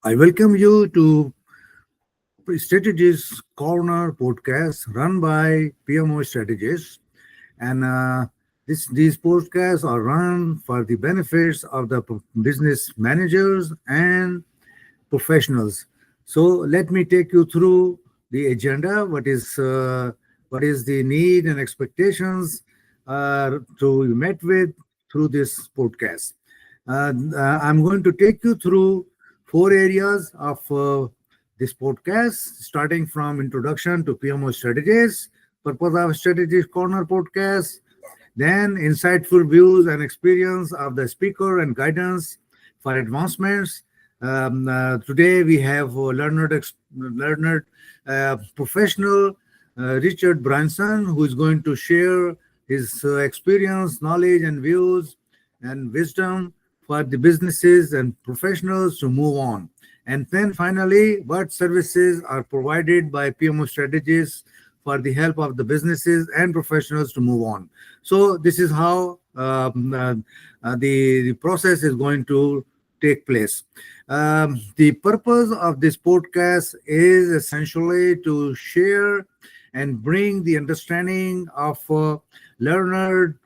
I welcome you to Strategists Corner podcast run by PMOStrategist. And these podcasts are run for the benefits of the business managers and professionals. So let me take you through the agenda. What is the need and expectations to be met with through this podcast. I'm going to take you through four areas of this podcast, starting from introduction to PMO strategies, purpose of Strategies Corner podcast, then insightful views and experience of the speaker and guidance for advancements. Today we have learned professional Richard Bryson, who is going to share his experience, knowledge, and views and wisdom for the businesses and professionals to move on. And then finally, what services are provided by PMO strategists for the help of the businesses and professionals to move on. So this is how the process is going to take place. The purpose of this podcast is essentially to share and bring the understanding of learner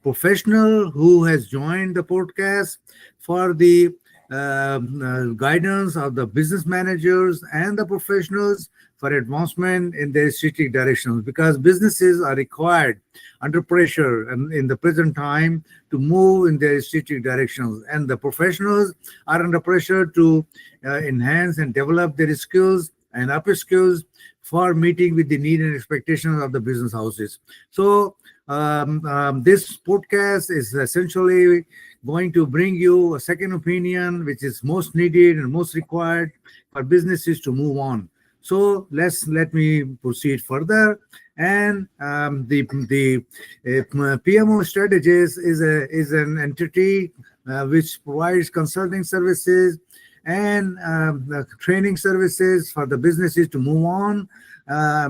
professional who has joined the podcast for the guidance of the business managers and the professionals for advancement in their strategic directions, because businesses are required under pressure and in the present time to move in their strategic directions, and the professionals are under pressure to enhance and develop their skills and upper skills for meeting with the need and expectations of the business houses. So this podcast is essentially going to bring you a second opinion, which is most needed and most required for businesses to move on. So let me proceed further. And the PMO strategist is an entity which provides consulting services and training services for the businesses to move on.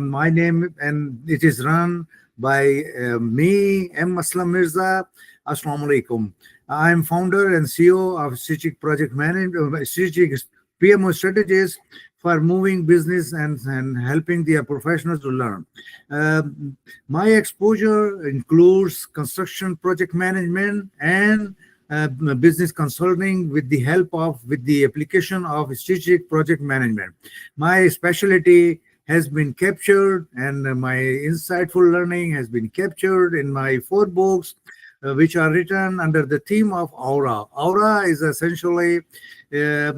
My name, and it is run by me, M. Aslam Mirza. Assalamu alaikum. I am founder and CEO of Strategic Project Management, Strategic PMO Strategist for moving business and helping the professionals to learn. My exposure includes construction project management and business consulting with the application of strategic project management. My specialty has been captured, and my insightful learning has been captured in my 4 books, which are written under the theme of Aura. Aura is essentially the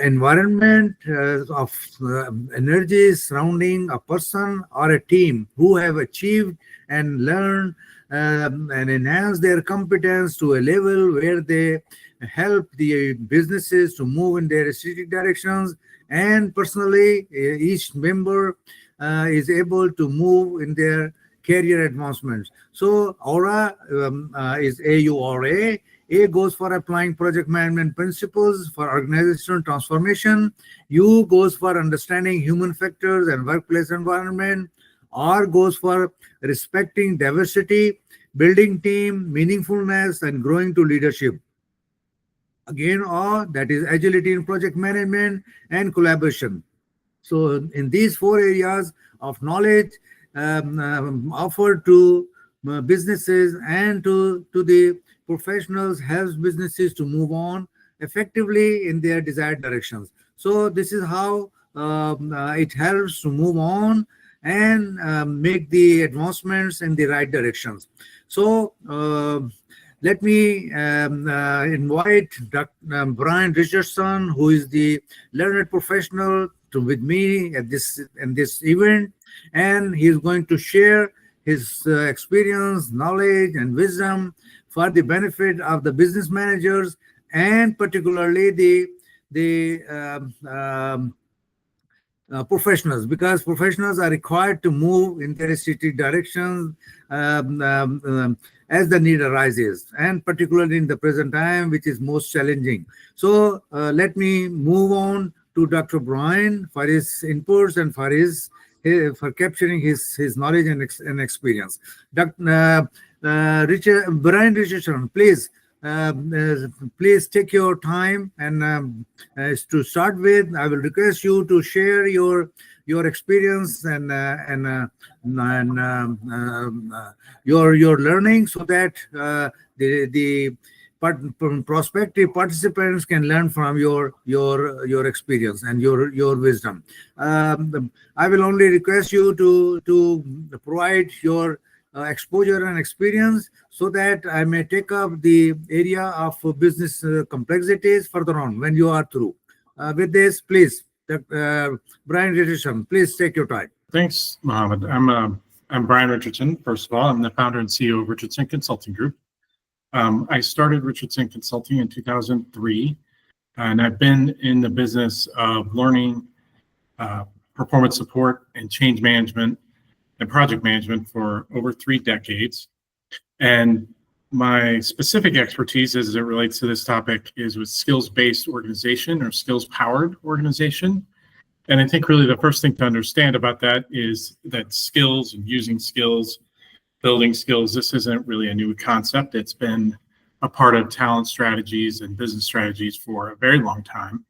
environment of energy surrounding a person or a team who have achieved and learned and enhanced their competence to a level where they help the businesses to move in their strategic directions, and personally each member is able to move in their career advancements. So Aura is AURA. A goes for applying project management principles for organizational transformation. U goes for understanding human factors and workplace environment. R goes for respecting diversity, building team, meaningfulness, and growing to leadership. Again, R, that is agility in project management and collaboration. So in these 4 areas of knowledge offered to businesses and to the professionals, helps businesses to move on effectively in their desired directions. So this is how it helps to move on and make the advancements in the right directions. So let me invite Dr. Brian Richardson, who is the learned professional, with me at this event, and he is going to share his experience, knowledge, and wisdom for the benefit of the business managers, and particularly the professionals, because professionals are required to move in their strategic directions as the need arises, and particularly in the present time, which is most challenging. So let me move on to Dr. Brian for his inputs and for capturing his knowledge and experience. Brian Richardson, please. Please take your time, and to start with, I will request you to share your experience and your learning, so that the prospective participants can learn from your experience and your wisdom. I will only request you to provide your exposure and experience, so that I may take up the area of business complexities further on when you are through. With this, please, Brian Richardson, please take your time. Thanks, Mohammed. I'm Brian Richardson. First of all, I'm the founder and CEO of Richardson Consulting Group. I started Richardson Consulting in 2003, and I've been in the business of learning, performance support, and change management and project management for over 3 decades. And my specific expertise as it relates to this topic is with skills-based organization or skills-powered organization. And I think really the first thing to understand about that is that skills and using skills, building skills, this isn't really a new concept. It's been a part of talent strategies and business strategies for a very long time.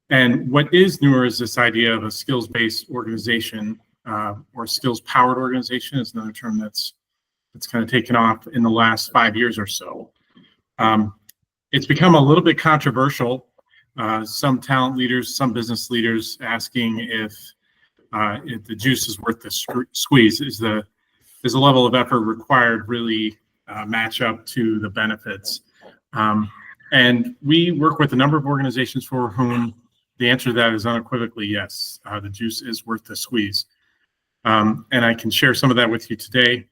And what is newer is this idea of a skills-based organization, or skills-powered organization is another term that's kind of taken off in the last 5 years or so. It's become a little bit controversial. Some talent leaders, some business leaders asking if the juice is worth the squeeze. Is the level of effort required really match up to the benefits? And we work with a number of organizations for whom the answer to that is unequivocally yes. The juice is worth the squeeze. And I can share some of that with you today.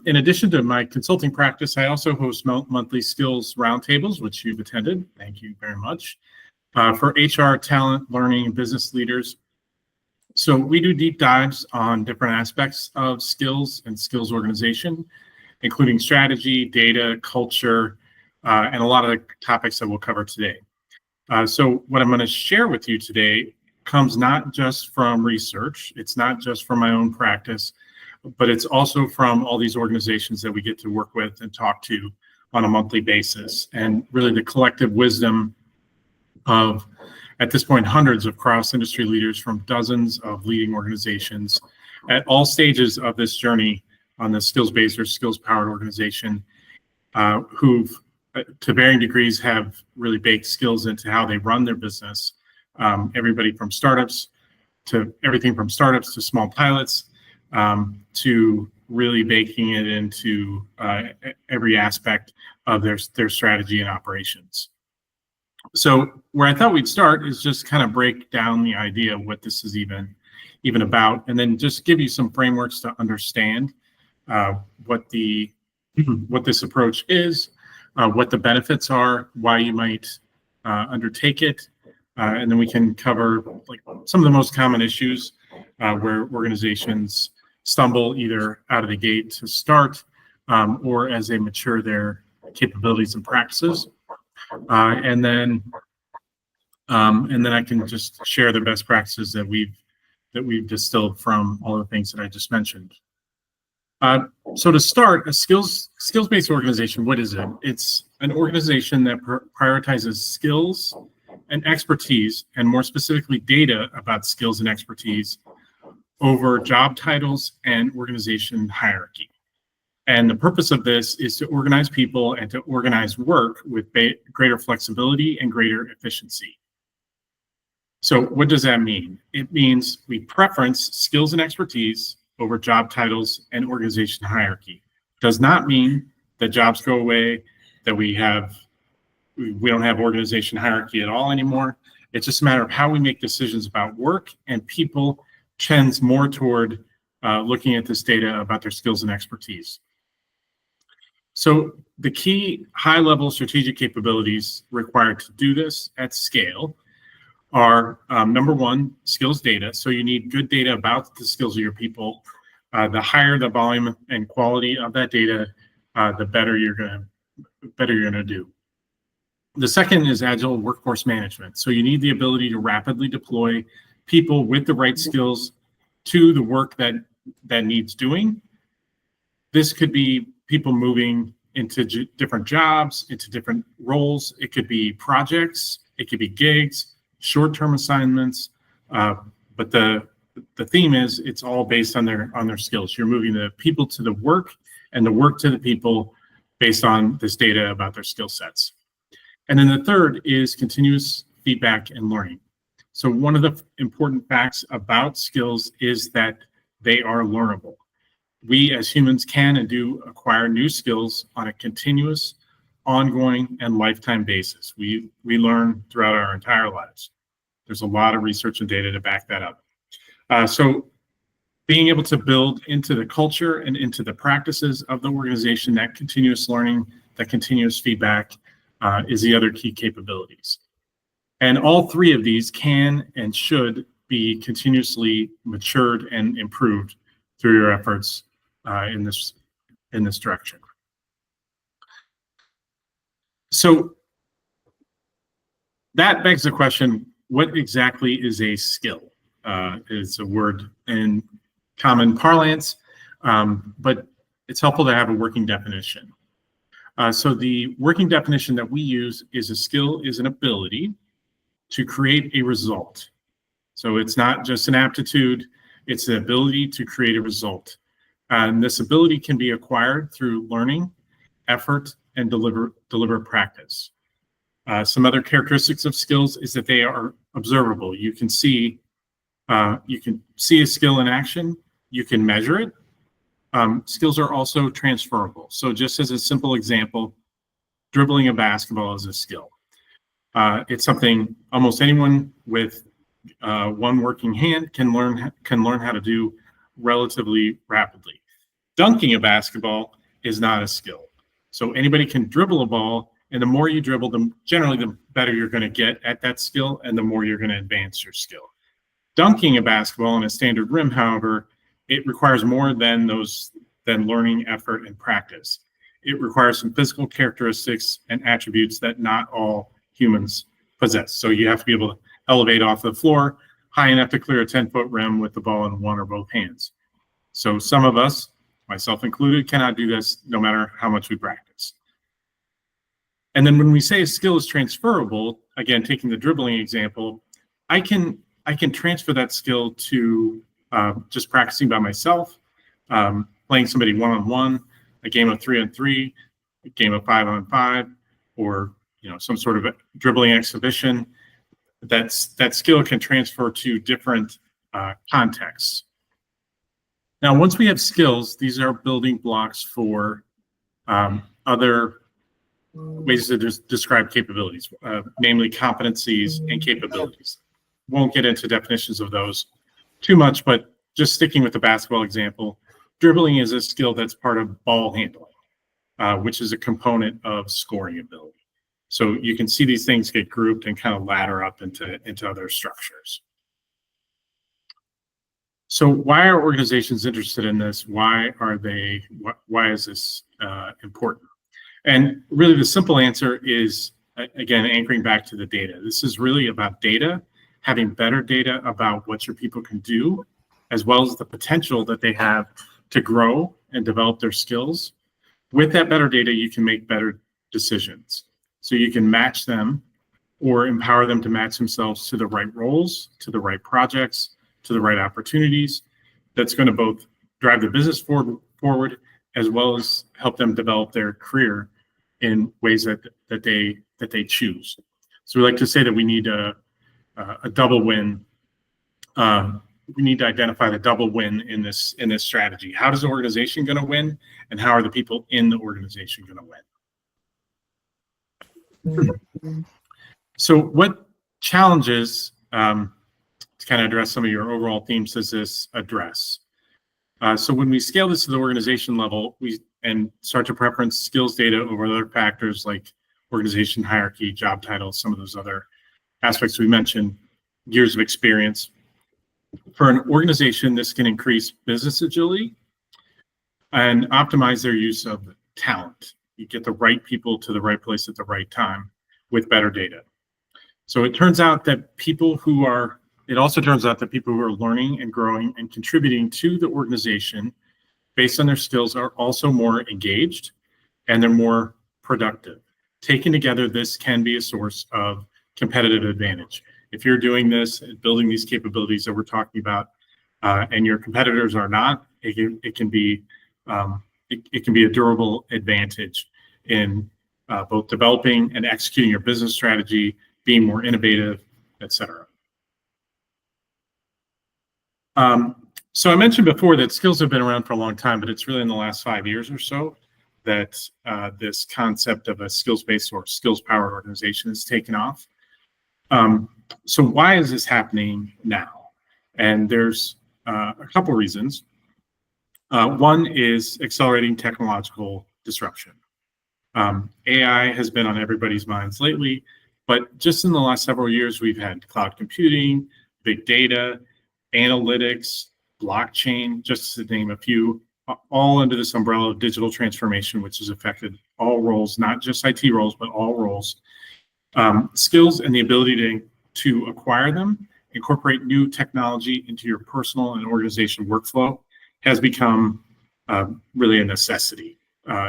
In addition to my consulting practice, I also host monthly skills roundtables, which you've attended. Thank you very much. For HR, talent, learning, and business leaders. So we do deep dives on different aspects of skills and skills organization, including strategy, data, culture, and a lot of the topics that we'll cover today. So what I'm going to share with you today comes not just from research, it's not just from my own practice, but it's also from all these organizations that we get to work with and talk to on a monthly basis, and really the collective wisdom of, at this point, hundreds of cross-industry leaders from dozens of leading organizations at all stages of this journey on the skills-based or skills-powered organization, who've, to varying degrees, have really baked skills into how they run their business. Everybody from everything from startups to small pilots, to really baking it into every aspect of their strategy and operations. So where I thought we'd start is just kind of break down the idea of what this is even about, and then just give you some frameworks to understand what this approach is, what the benefits are, why you might undertake it, and then we can cover like some of the most common issues where organizations stumble either out of the gate to start or as they mature their capabilities and practices. And then I can just share the best practices that we've distilled from all the things that I just mentioned. So to start, a skills-based organization, what is it? It's an organization that prioritizes skills and expertise, and more specifically data about skills and expertise, over job titles and organization hierarchy. And the purpose of this is to organize people and to organize work with greater flexibility and greater efficiency. So what does that mean? It means we preference skills and expertise over job titles and organization hierarchy. Does not mean that jobs go away, that we don't have organization hierarchy at all anymore. It's just a matter of how we make decisions about work, and people tends more toward looking at this data about their skills and expertise. So the key high-level strategic capabilities required to do this at scale are, number one, skills data. So you need good data about the skills of your people. The higher the volume and quality of that data, the better you're gonna do. The second is agile workforce management. So you need the ability to rapidly deploy people with the right skills to the work that needs doing. This could be people moving into different jobs, into different roles. It could be projects, it could be gigs, short-term assignments. But the theme is it's all based on their skills. You're moving the people to the work and the work to the people based on this data about their skill sets. And then the third is continuous feedback and learning. So one of the important facts about skills is that they are learnable. We as humans can and do acquire new skills on a continuous, ongoing, and lifetime basis. We learn throughout our entire lives. There's a lot of research and data to back that up. So being able to build into the culture and into the practices of the organization, that continuous learning, that continuous feedback is the other key capabilities. And all three of these can and should be continuously matured and improved through your efforts in this direction. So that begs the question, what exactly is a skill? It's a word in common parlance, but it's helpful to have a working definition. So the working definition that we use is a skill is an ability to create a result. So it's not just an aptitude, it's the ability to create a result. And this ability can be acquired through learning, effort, and deliberate practice. Some other characteristics of skills is that they are observable. You can see a skill in action, you can measure it. Skills are also transferable. So just as a simple example, dribbling a basketball is a skill. It's something almost anyone with one working hand can learn how to do relatively rapidly. Dunking a basketball is not a skill. So anybody can dribble a ball, and the more you dribble, generally the better you're going to get at that skill, and the more you're going to advance your skill. Dunking a basketball in a standard rim, however, it requires more than learning, effort, and practice. It requires some physical characteristics and attributes that not all humans possess. So you have to be able to elevate off the floor high enough to clear a 10-foot rim with the ball in one or both hands. So some of us, myself included, cannot do this no matter how much we practice. And then when we say a skill is transferable, again, taking the dribbling example, I can transfer that skill to just practicing by myself, playing somebody one-on-one, a game of 3-on-3, a game of 5-on-5, or some sort of a dribbling exhibition. That skill can transfer to different contexts. Now, once we have skills, these are building blocks for other ways to describe capabilities, namely competencies and capabilities. Won't get into definitions of those too much, but just sticking with the basketball example, dribbling is a skill that's part of ball handling, which is a component of scoring ability. So you can see these things get grouped and kind of ladder up into other structures. So why are organizations interested in this? Why is this important? And really the simple answer is, again, anchoring back to the data. This is really about data, having better data about what your people can do, as well as the potential that they have to grow and develop their skills. With that better data, you can make better decisions. So you can match them or empower them to match themselves to the right roles, to the right projects, to the right opportunities. That's going to both drive the business forward as well as help them develop their career in ways that they choose. So we like to say that we need a double win. We need to identify the double win in this strategy. How does the organization going to win, and how are the people in the organization going to win? So what challenges, to kind of address some of your overall themes, does this address? So when we scale this to the organization level, and start to preference skills data over other factors like organization hierarchy, job titles, some of those other aspects we mentioned, years of experience. For an organization, this can increase business agility and optimize their use of talent. You get the right people to the right place at the right time with better data. So it turns out that people who are learning and growing and contributing to the organization based on their skills are also more engaged and they're more productive. Taken together, this can be a source of competitive advantage. If you're doing this, building these capabilities that we're talking about, and your competitors are not, it can be a durable advantage in both developing and executing your business strategy, being more innovative, et cetera. So I mentioned before that skills have been around for a long time, but it's really in the last 5 years or so that this concept of a skills-based or skills-powered organization has taken off. So why is this happening now? And there's a couple reasons. One is accelerating technological disruption. AI has been on everybody's minds lately, but just in the last several years, we've had cloud computing, big data, analytics, blockchain, just to name a few, all under this umbrella of digital transformation, which has affected all roles, not just IT roles, but all roles. Skills and the ability to acquire them, incorporate new technology into your personal and organization workflow has become really a necessity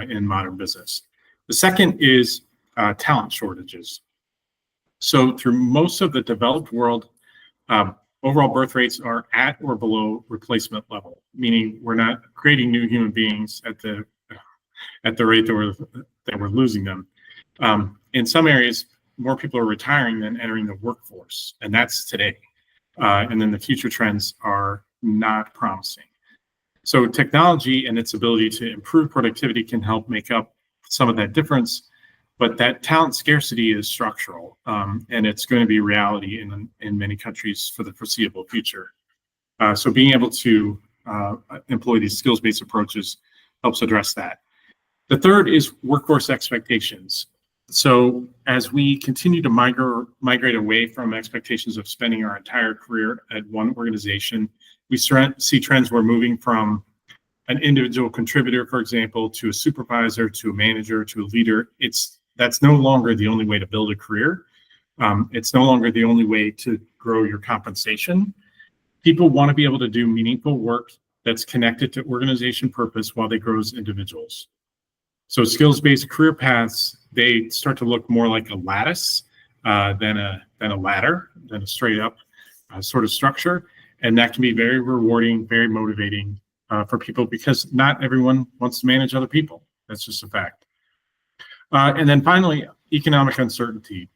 in modern business. The second is talent shortages. So through most of the developed world, overall birth rates are at or below replacement level, meaning we're not creating new human beings at the rate that we're losing them. In some areas, more people are retiring than entering the workforce, and that's today. And then the future trends are not promising. So technology and its ability to improve productivity can help make up some of that difference, but that talent scarcity is structural, and it's going to be reality in many countries for the foreseeable future. So being able to employ these skills-based approaches helps address that. The third is workforce expectations. So as we continue to migrate away from expectations of spending our entire career at one organization, we see trends where moving from an individual contributor, for example, to a supervisor, to a manager, to a leader, that's no longer the only way to build a career. It's no longer the only way to grow your compensation. People want to be able to do meaningful work that's connected to organization purpose while they grow as individuals. So skills-based career paths, they start to look more like a lattice than a ladder, than a straight up sort of structure. And that can be very rewarding, very motivating for people, because not everyone wants to manage other people. That's just a fact. And then finally, economic uncertainty.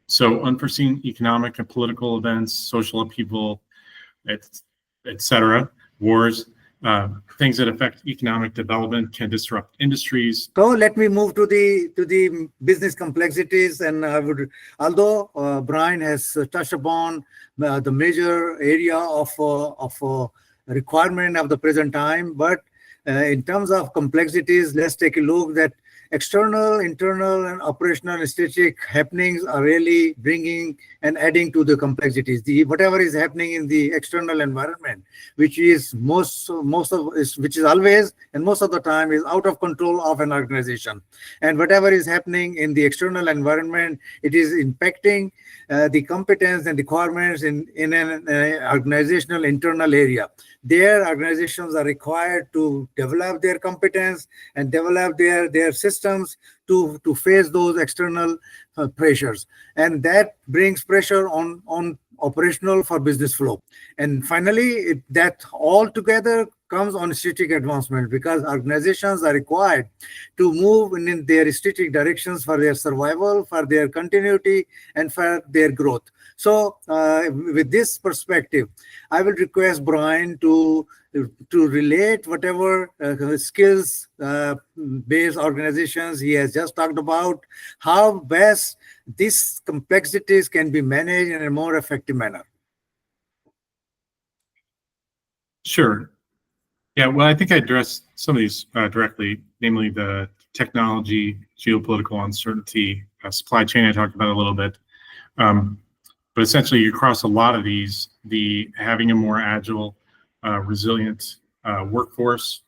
So unforeseen economic and political events, social upheaval, et cetera, wars, things that affect economic development can disrupt industries. So let me move to the business complexities, and although Brian has touched upon the major area of requirement of the present time, but in terms of complexities, let's take a look at external, internal, and operational and strategic happenings are really bringing and adding to the complexities. Whatever is happening in the external environment, which is which is always and most of the time is out of control of an organization, and whatever is happening in the external environment, it is impacting the competence and requirements in an organizational internal area. Their organizations are required to develop their competence and develop their systems to face those external pressures, and that brings pressure on operational for business flow. And finally, that all together comes on strategic advancement, because organizations are required to move in their strategic directions for their survival, for their continuity, and for their growth. So with this perspective, I will request Brian to relate whatever skills based organizations he has just talked about, how best these complexities can be managed in a more effective manner. Sure. Yeah, well, I think I addressed some of these directly, namely the technology, geopolitical uncertainty, supply chain I talked about a little bit. But essentially, across a lot of these, having a more agile, resilient workforce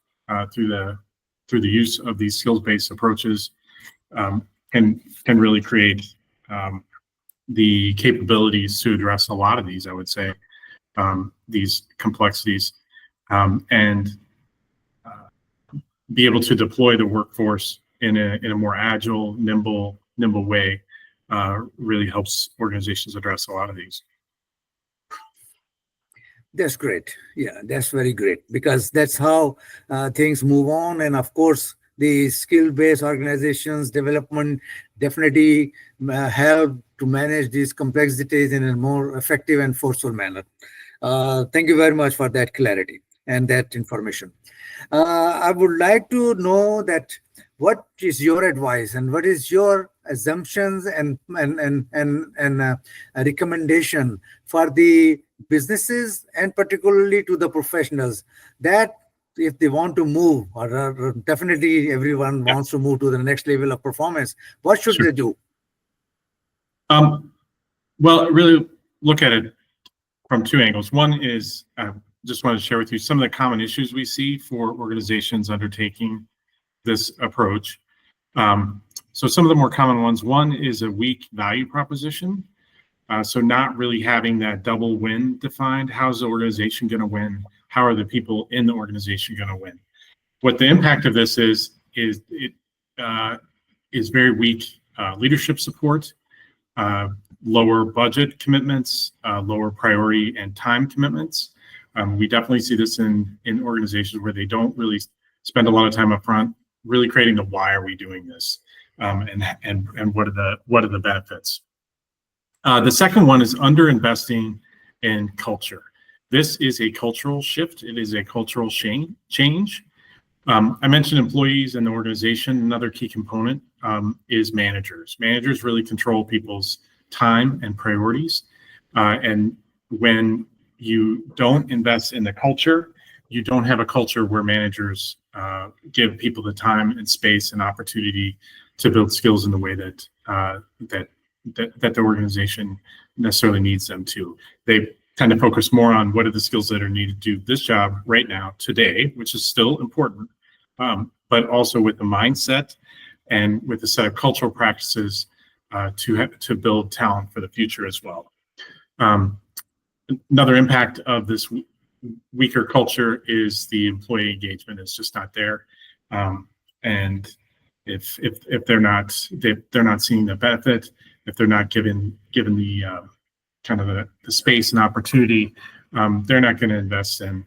through the use of these skills-based approaches can really create the capabilities to address a lot of these, I would say, these complexities. And be able to deploy the workforce in a more agile, nimble way really helps organizations address a lot of these. That's great. Yeah, that's very great, because that's how things move on. And of course, the skill-based organizations development definitely help to manage these complexities in a more effective and forceful manner. Thank you very much for that clarity and that information. I would like to know that what is your advice and what is your assumptions and a recommendation for the businesses and particularly to the professionals, that if they want to move, or definitely everyone Yeah. wants to move to the next level of performance, what should Sure. they do? Well, really look at it from two angles. One is just want to share with you some of the common issues we see for organizations undertaking this approach. So some of the more common ones, one is a weak value proposition. So not really having that double win defined. How's the organization going to win? How are the people in the organization going to win? What the impact of this is it is very weak leadership support, lower budget commitments, lower priority and time commitments. We definitely see this in organizations where they don't really spend a lot of time up front, really creating the why are we doing this, and what are the benefits. The second one is underinvesting in culture. This is a cultural shift. It is a cultural change. I mentioned employees and the organization. Another key component is managers. Managers really control people's time and priorities. And when you don't invest in the culture, you don't have a culture where managers give people the time and space and opportunity to build skills in the way that the organization necessarily needs them to. They tend to focus more on what are the skills that are needed to do this job right now, today, which is still important, but also with the mindset and with a set of cultural practices to build talent for the future as well. Another impact of this weaker culture is the employee engagement is just not there, and if they're not seeing the benefit, if they're not given the kind of the space and opportunity, they're not going to invest in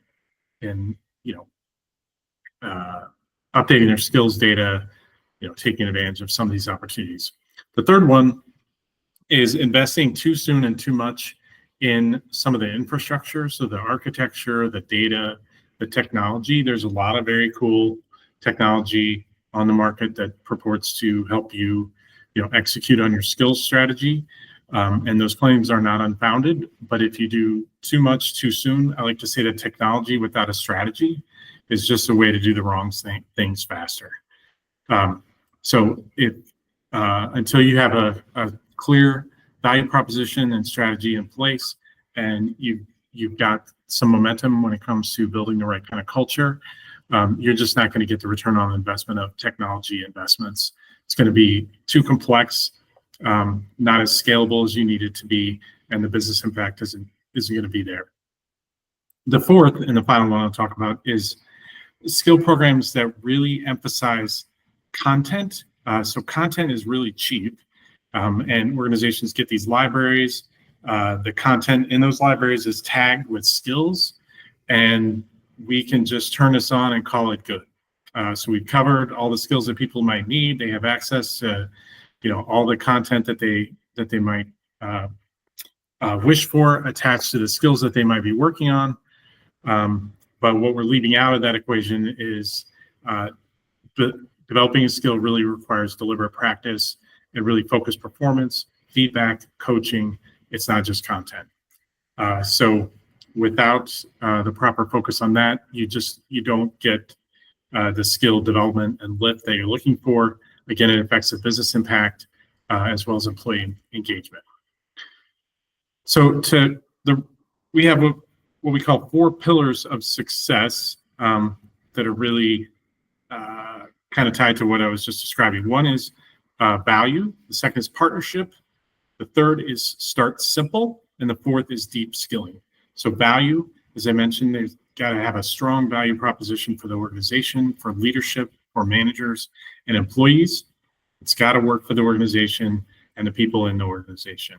updating their skills data, taking advantage of some of these opportunities. The third one is investing too soon and too much in some of the infrastructure, so the architecture, the data, the technology. There's a lot of very cool technology on the market that purports to help you, execute on your skills strategy. And those claims are not unfounded. But if you do too much too soon, I like to say that technology without a strategy is just a way to do the wrong things faster. So until you have a clear value proposition and strategy in place, and you've got some momentum when it comes to building the right kind of culture, you're just not going to get the return on investment of technology investments. It's going to be too complex, not as scalable as you need it to be, and the business impact isn't going to be there. The fourth and the final one I'll talk about is skill programs that really emphasize content. So content is really cheap, and organizations get these libraries. The content in those libraries is tagged with skills, and we can just turn this on and call it good. So we've covered all the skills that people might need. They have access to, all the content that they might wish for attached to the skills that they might be working on. But what we're leaving out of that equation is developing a skill really requires deliberate practice and really focused performance, feedback, coaching. It's not just content. So without the proper focus on that, you don't get the skill development and lift that you're looking for. Again, it affects the business impact as well as employee engagement. So we have what we call 4 pillars of success that are really kind of tied to what I was just describing. One is value. The second is partnership. The third is start simple. And the fourth is deep skilling. So value, as I mentioned, got to have a strong value proposition for the organization, for leadership, for managers and employees. It's got to work for the organization and the people in the organization.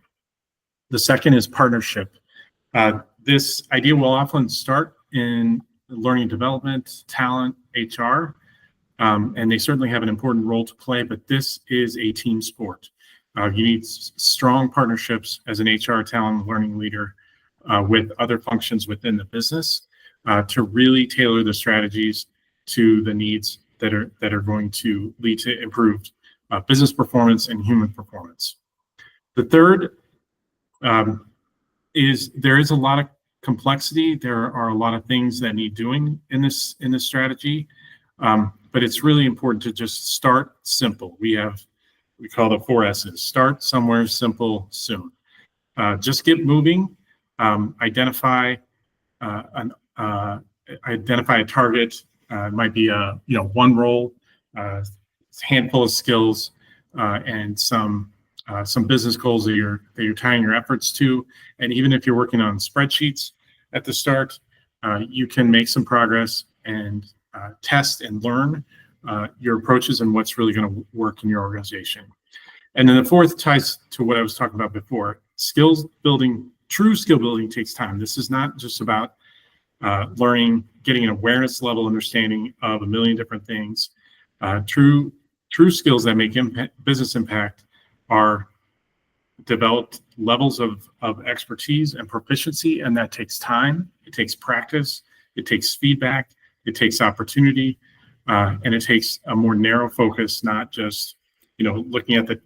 The second is partnership. This idea will often start in learning and development, talent, HR, and they certainly have an important role to play, but this is a team sport. You need strong partnerships as an HR talent learning leader with other functions within the business to really tailor the strategies to the needs that are going to lead to improved business performance and human performance. The third is there is a lot of complexity. There are a lot of things that need doing in this strategy, but it's really important to just start simple. We call the 4 S's: start somewhere, simple, soon. Just get moving. Identify a target. It might be one role, a handful of skills, and some business goals that you're tying your efforts to. And even if you're working on spreadsheets at the start, you can make some progress and test and learn your approaches and what's really going to work in your organization. And then the fourth ties to what I was talking about before. Skills building, true skill building takes time. This is not just about learning, getting an awareness level understanding of a million different things. True skills that make business impact are developed levels of expertise and proficiency, and that takes time. It takes practice. It takes feedback. It takes opportunity, and it takes a more narrow focus, not just looking at the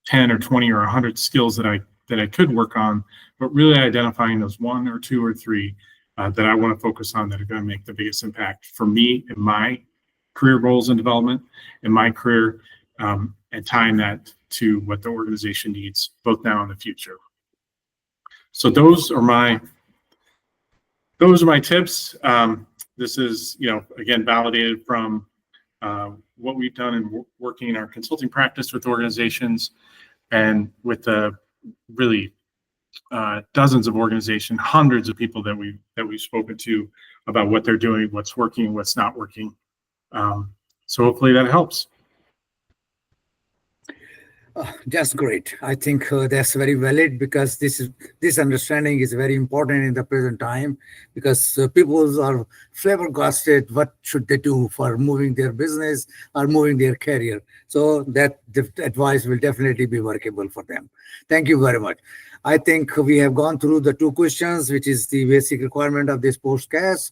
10 or 20 or 100 skills that I could work on, but really identifying those 1 or 2 or 3 that I want to focus on that are going to make the biggest impact for me in my career goals and development, in my career, and tying that to what the organization needs both now and the future. So those are my tips. This is, again, validated from what we've done in working in our consulting practice with organizations and with the really dozens of organizations, hundreds of people that we've spoken to about what they're doing, what's working, what's not working. So hopefully that helps. That's great. I think that's very valid, because this understanding is very important in the present time, because people are flabbergasted what should they do for moving their business or moving their career. So that advice will definitely be workable for them. Thank you very much. I think we have gone through the 2 questions, which is the basic requirement of this podcast.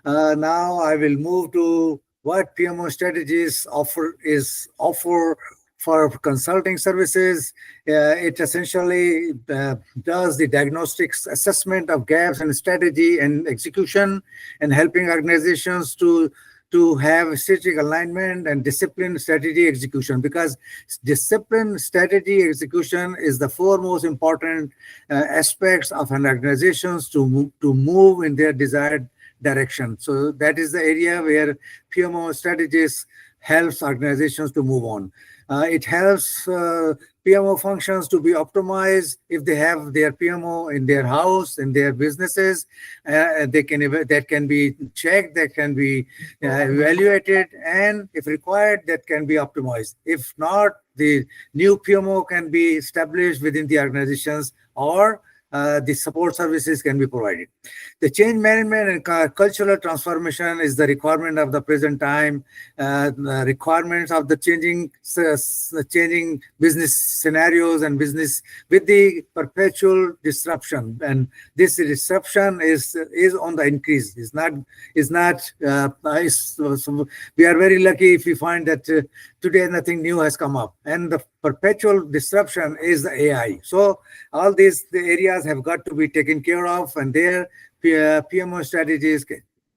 Now I will move to what PMOStrategist offer for consulting services. It essentially does the diagnostics assessment of gaps in strategy and execution, and helping organizations to have strategic alignment and disciplined strategy execution, because disciplined strategy execution is the 4 most important aspects of an organization to move in their desired direction. So that is the area where PMOStrategist helps organizations to move on. It helps PMO functions to be optimized. If they have their PMO in their house, in their businesses, that can be checked, that can be evaluated, and if required, that can be optimized. If not, the new PMO can be established within the organizations, or the support services can be provided. The change management and cultural transformation is the requirement of the present time, the requirements of the changing business scenarios and business with the perpetual disruption. And this disruption is on the increase. So we are very lucky if we find that today nothing new has come up, and the perpetual disruption is the AI. So all the areas have got to be taken care of, and their PMO strategies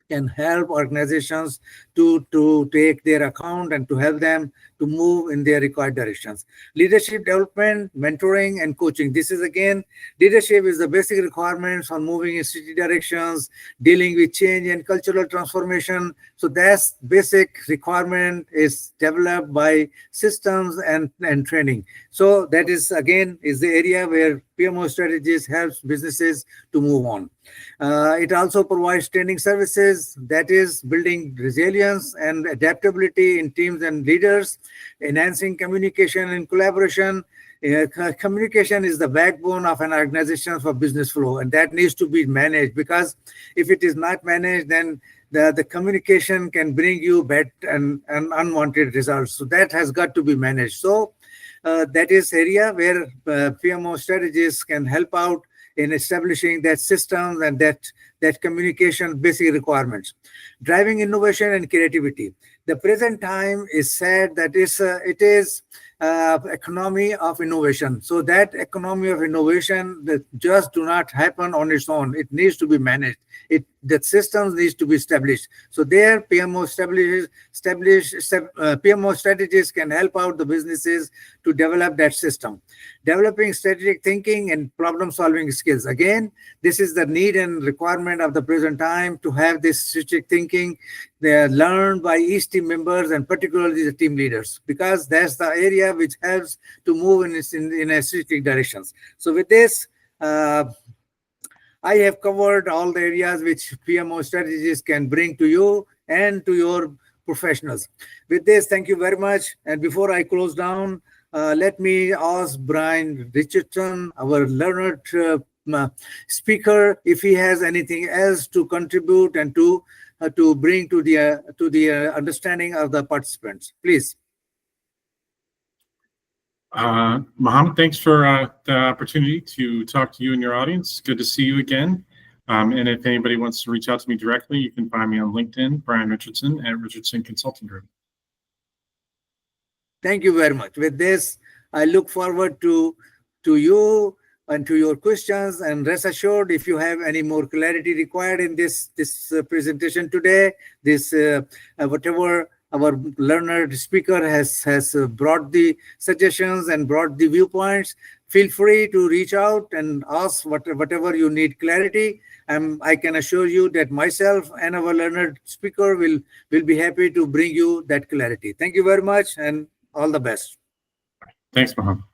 can help organizations to to take their account and to help them to move in their required directions. Leadership development, mentoring, and coaching. This is again, leadership is the basic requirements for moving in strategic directions, dealing with change and cultural transformation. So that's basic requirement is developed by systems and training. So that is again is the area where PMOStrategist helps businesses to move on. It also provides training services, that is building resilience and adaptability in teams and leaders, enhancing communication and collaboration. Communication is the backbone of an organization for business flow, and that needs to be managed, because if it is not managed, then the communication can bring you bad and unwanted results. So that has got to be managed. So that is area where PMOStrategists can help out in establishing that systems and that communication basic requirements. Driving innovation and creativity. The present time is said that it is economy of innovation. So that economy of innovation that just do not happen on its own. It needs to be managed. That systems needs to be established. So there, PMOStrategists can help out the businesses to develop that system. Developing strategic thinking and problem-solving skills. Again, this is the need and requirement of the present time to have this strategic thinking. They are learned by each team members and particularly the team leaders, because that's the area which helps to move in a strategic directions. So with this, I have covered all the areas which PMOStrategists can bring to you and to your professionals. With this, thank you very much. And before I close down, let me ask Brian Richardson, our learned speaker, if he has anything else to contribute and to bring to the understanding of the participants. Please. Mohammed, thanks for the opportunity to talk to you and your audience. Good to see you again. And if anybody wants to reach out to me directly, you can find me on LinkedIn, Brian Richardson at Richardson Consulting Group. Thank you very much. With this, I look forward to you and to your questions. And rest assured, if you have any more clarity required in this presentation today, whatever our learned speaker has brought the suggestions and brought the viewpoints, feel free to reach out and ask whatever you need clarity. I can assure you that myself and our learned speaker will be happy to bring you that clarity. Thank you very much and all the best. Thanks, Mohammed.